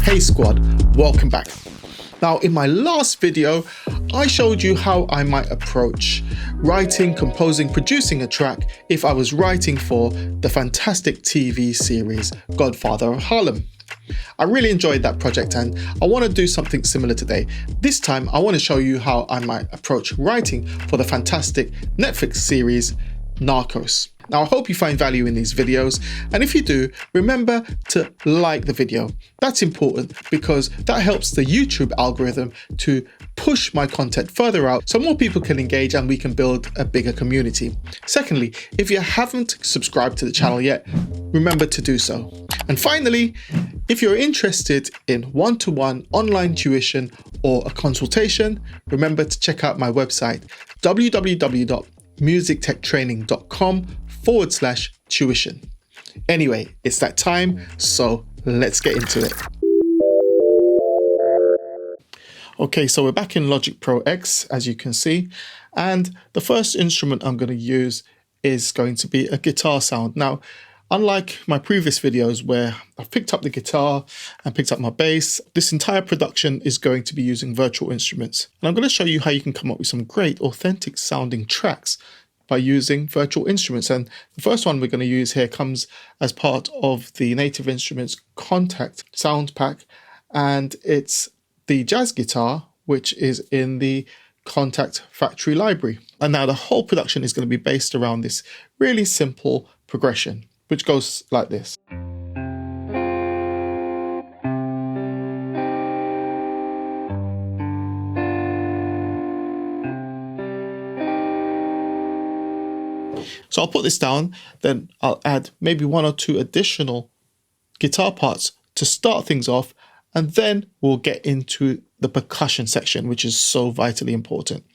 Hey squad, welcome back. Now in my last video, I showed you how I might approach writing, composing, producing a track if I was writing for the fantastic TV series Godfather of Harlem. I really enjoyed that project and I want to do something similar today. This time I want to show you how I might approach writing for the fantastic Netflix series Narcos. Now I hope you find value in these videos, and if you do, remember to like the video. That's important because that helps the YouTube algorithm to push my content further out so more people can engage and we can build a bigger community. Secondly, if you haven't subscribed to the channel yet, remember to do so. And finally, if you're interested in one-to-one online tuition or a consultation, remember to check out my website www.musictechtraining.com/tuition. Anyway, it's that time, so let's get into it. Okay, so we're back in Logic Pro X, as you can see, and the first instrument I'm going to use is going to be a guitar sound. Now, unlike my previous videos where I've picked up the guitar and picked up my bass, this entire production is going to be using virtual instruments. And I'm going to show you how you can come up with some great authentic sounding tracks by using virtual instruments. And the first one we're going to use here comes as part of the Native Instruments Contact sound pack, and it's the jazz guitar, which is in the Contact factory library. And now the whole production is going to be based around this really simple progression, which goes like this. So I'll put this down, then I'll add maybe one or two additional guitar parts to start things off, and then we'll get into the percussion section, which is so vitally important.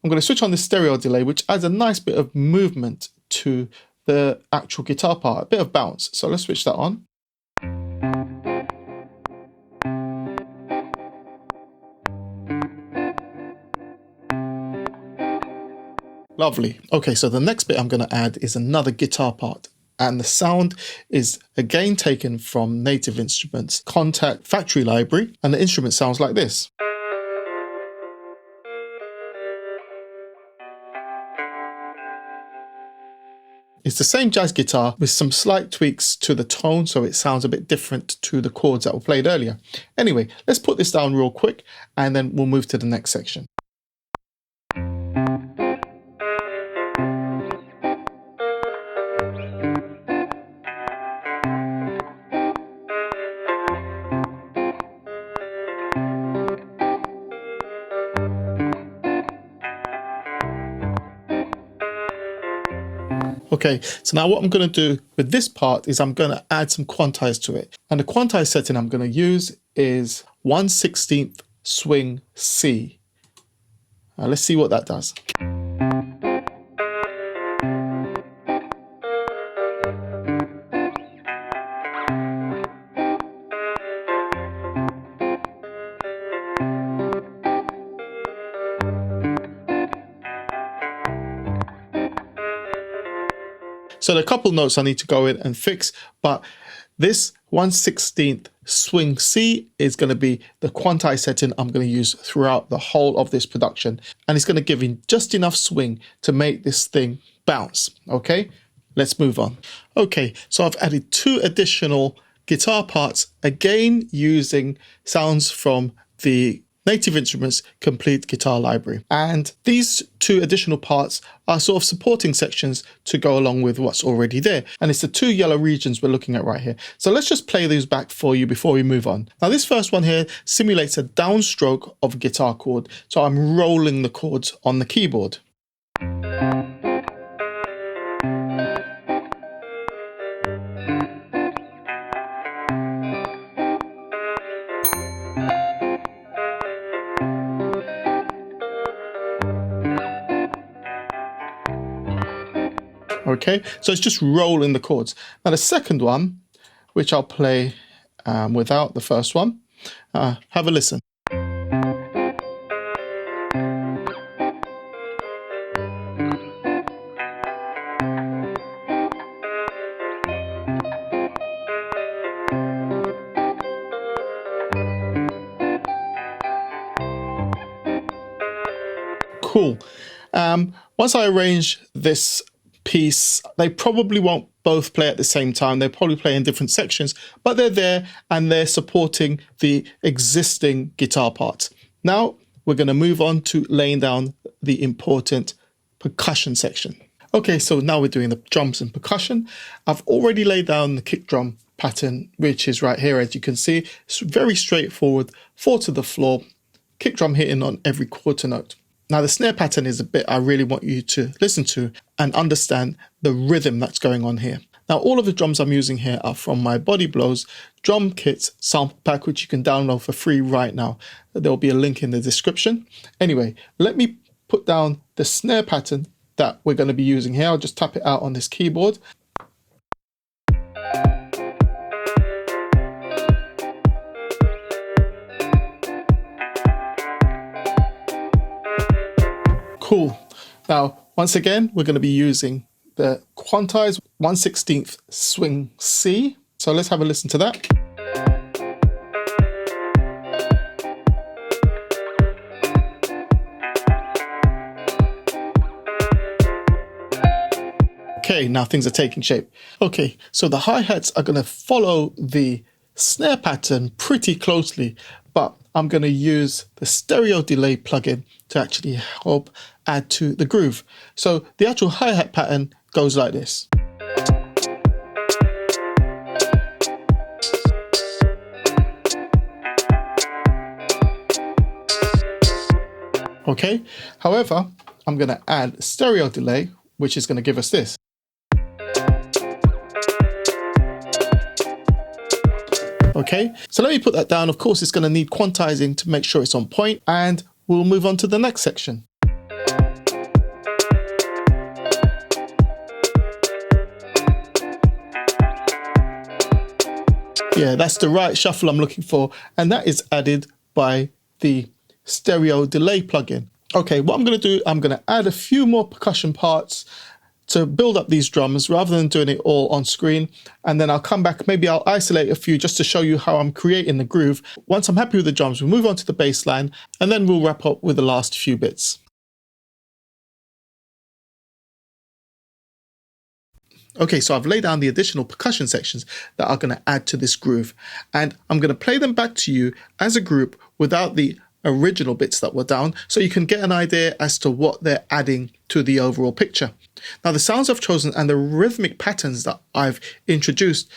I'm going to switch on the stereo delay, which adds a nice bit of movement to the actual guitar part, a bit of bounce. So let's switch that on. Lovely. Okay, so the next bit I'm going to add is another guitar part. And the sound is again taken from Native Instruments Contact factory library. And the instrument sounds like this. It's the same jazz guitar with some slight tweaks to the tone, so it sounds a bit different to the chords that were played earlier. Anyway, let's put this down real quick and then we'll move to the next section. Okay, so now what I'm going to do with this part is I'm going to add some quantize to it. And the quantize setting I'm going to use is 1/16 swing C. Now let's see what that does. So there are a couple notes I need to go in and fix, but this 1/16 swing C is going to be the quantize setting I'm going to use throughout the whole of this production. And it's going to give in just enough swing to make this thing bounce. Okay, let's move on. Okay, so I've added two additional guitar parts, again using sounds from the Native Instruments Complete Guitar Library. And these two additional parts are sort of supporting sections to go along with what's already there. And it's the two yellow regions we're looking at right here. So let's just play these back for you before we move on. Now this first one here simulates a downstroke of a guitar chord. So I'm rolling the chords on the keyboard. Okay, so it's just rolling the chords. Now the second one, which I'll play without the first one, have a listen. Cool. Once I arrange this piece, they probably won't both play at the same time. They'll probably play in different sections, but they're there and they're supporting the existing guitar parts. Now we're going to move on to laying down the important percussion section. Okay, so now we're doing the drums and percussion. I've already laid down the kick drum pattern, which is right here, as you can see. It's very straightforward, 4 to the floor, kick drum hitting on every quarter note. Now the snare pattern is a bit I really want you to listen to and understand the rhythm that's going on here. Now all of the drums I'm using here are from my Body Blows drum kit sample pack, which you can download for free right now. There'll be a link in the description. Anyway, let me put down the snare pattern that we're going to be using here. I'll just tap it out on this keyboard. Cool. Now, once again, we're going to be using the Quantized 1/16 swing C. So let's have a listen to that. Okay, now things are taking shape. Okay, so the hi-hats are going to follow the snare pattern pretty closely, but I'm going to use the stereo delay plugin to actually help add to the groove. So the actual hi-hat pattern goes like this. Okay, however, I'm going to add stereo delay, which is going to give us this. Okay, so let me put that down. Of course, it's going to need quantizing to make sure it's on point, and we'll move on to the next section. Yeah, that's the right shuffle I'm looking for, and that is added by the stereo delay plugin. Okay, what I'm going to do, I'm going to add a few more percussion parts to build up these drums rather than doing it all on screen, and then I'll come back. Maybe I'll isolate a few just to show you how I'm creating the groove. Once I'm happy with the drums, we'll move on to the bass line, and then we'll wrap up with the last few bits. Okay, so I've laid down the additional percussion sections that are going to add to this groove, and I'm going to play them back to you as a group without the original bits that were down, so you can get an idea as to what they're adding to the overall picture. Now, the sounds I've chosen and the rhythmic patterns that I've introduced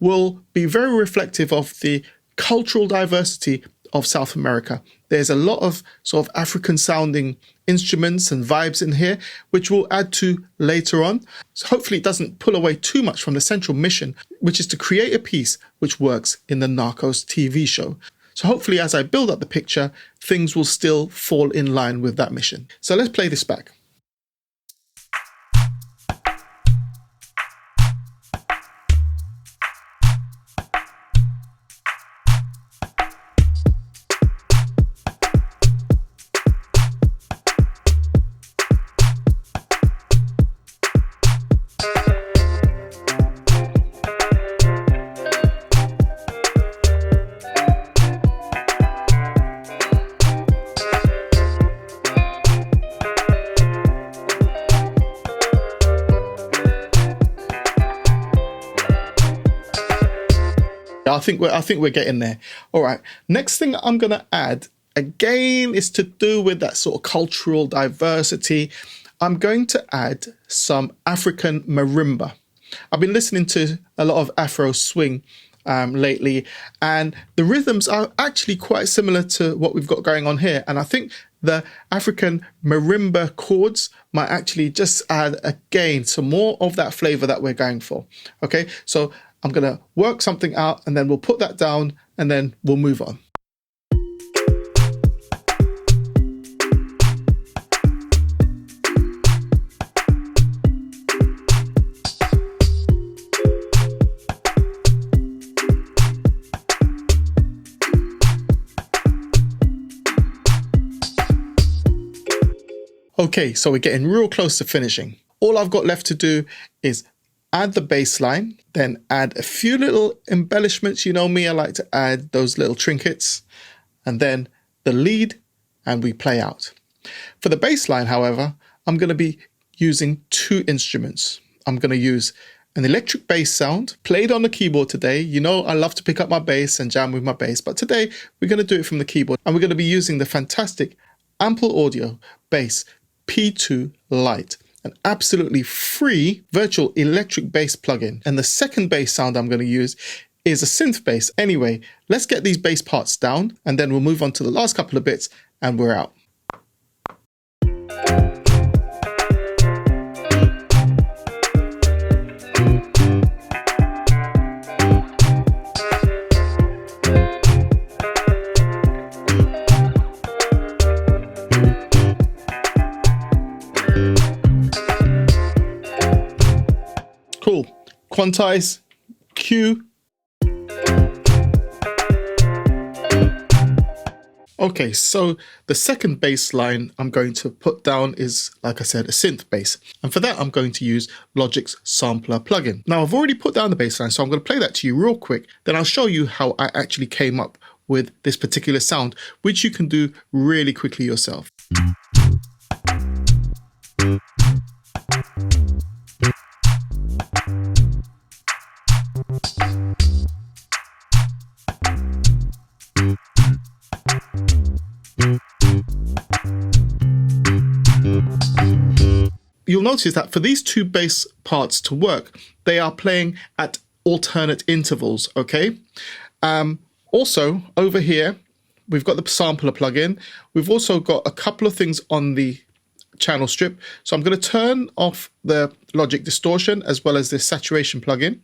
will be very reflective of the cultural diversity of South America. There's a lot of sort of African sounding instruments and vibes in here, which we'll add to later on. So hopefully it doesn't pull away too much from the central mission, which is to create a piece which works in the Narcos TV show. So hopefully as I build up the picture, things will still fall in line with that mission. So let's play this back. I think we're getting there. All right. Next thing I'm going to add, again, is to do with that sort of cultural diversity. I'm going to add some African marimba. I've been listening to a lot of Afro swing lately, and the rhythms are actually quite similar to what we've got going on here. And I think the African marimba chords might actually just add, again, some more of that flavor that we're going for. Okay, so I'm going to work something out, and then we'll put that down, and then we'll move on. Okay, so we're getting real close to finishing. All I've got left to do is add the bass line, then add a few little embellishments. You know me, I like to add those little trinkets, and then the lead, and we play out. For the bass line, however, I'm going to be using two instruments. I'm going to use an electric bass sound played on the keyboard today. You know, I love to pick up my bass and jam with my bass, but today we're going to do it from the keyboard, and we're going to be using the fantastic Ample Audio Bass P2 Lite, an absolutely free virtual electric bass plugin. And the second bass sound I'm going to use is a synth bass. Anyway, let's get these bass parts down, and then we'll move on to the last couple of bits, and we're out. Cool. Quantize, Q. Okay, so the second bass line I'm going to put down is, like I said, a synth bass. And for that, I'm going to use Logic's sampler plugin. Now, I've already put down the bass line, so I'm going to play that to you real quick. Then I'll show you how I actually came up with this particular sound, which you can do really quickly yourself. You'll notice that for these two bass parts to work, they are playing at alternate intervals, okay? Also, over here, we've got the sampler plugin. We've also got a couple of things on the channel strip. So I'm going to turn off the Logic distortion as well as the saturation plugin.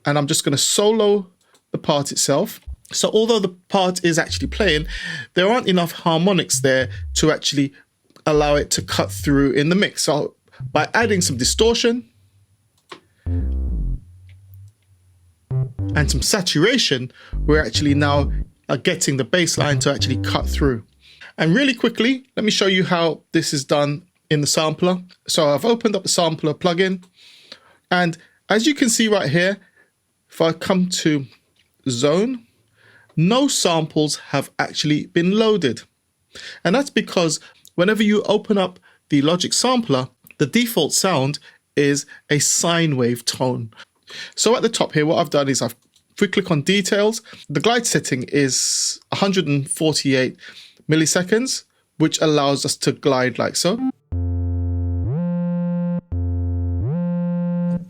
And I'm just going to solo the part itself. So although the part is actually playing, there aren't enough harmonics there to actually allow it to cut through in the mix. So by adding some distortion and some saturation, we're actually now getting the bass line to actually cut through. And really quickly, let me show you how this is done in the sampler. So I've opened up the sampler plugin, and as you can see right here, if I come to zone, no samples have actually been loaded. And that's because whenever you open up the Logic sampler, the default sound is a sine wave tone. So at the top here, what I've done is if we click on details, the glide setting is 148 milliseconds, which allows us to glide like so.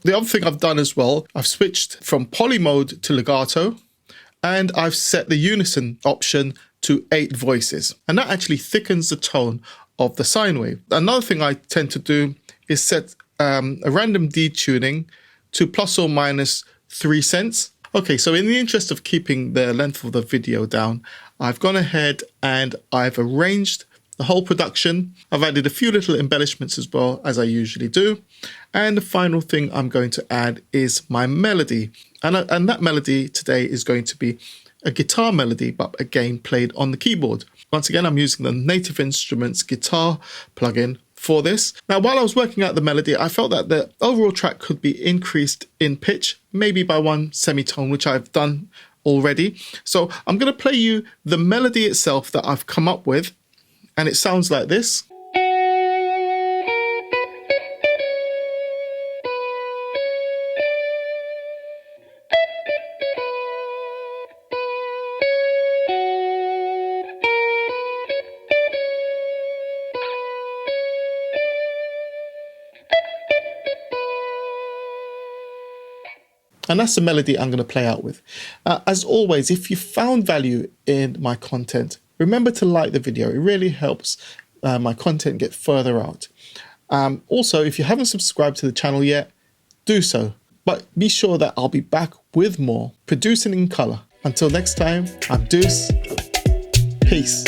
The other thing I've done as well, I've switched from poly mode to legato, and I've set the unison option to 8 voices. And that actually thickens the tone of the sine wave. Another thing I tend to do is set a random detuning to plus or minus 3 cents. Okay, so in the interest of keeping the length of the video down, I've gone ahead and I've arranged the whole production. I've added a few little embellishments as well, as I usually do. And the final thing I'm going to add is my melody. And that melody today is going to be a guitar melody, but again played on the keyboard. Once again, I'm using the Native Instruments guitar plugin for this. Now, while I was working out the melody, I felt that the overall track could be increased in pitch, maybe by 1 semitone, which I've done already. So I'm going to play you the melody itself that I've come up with, and it sounds like this. And that's the melody I'm going to play out with. As always, if you found value in my content, remember to like the video. It really helps my content get further out. Also, if you haven't subscribed to the channel yet, do so. But be sure that I'll be back with more, producing in color. Until next time, I'm Deuce. Peace.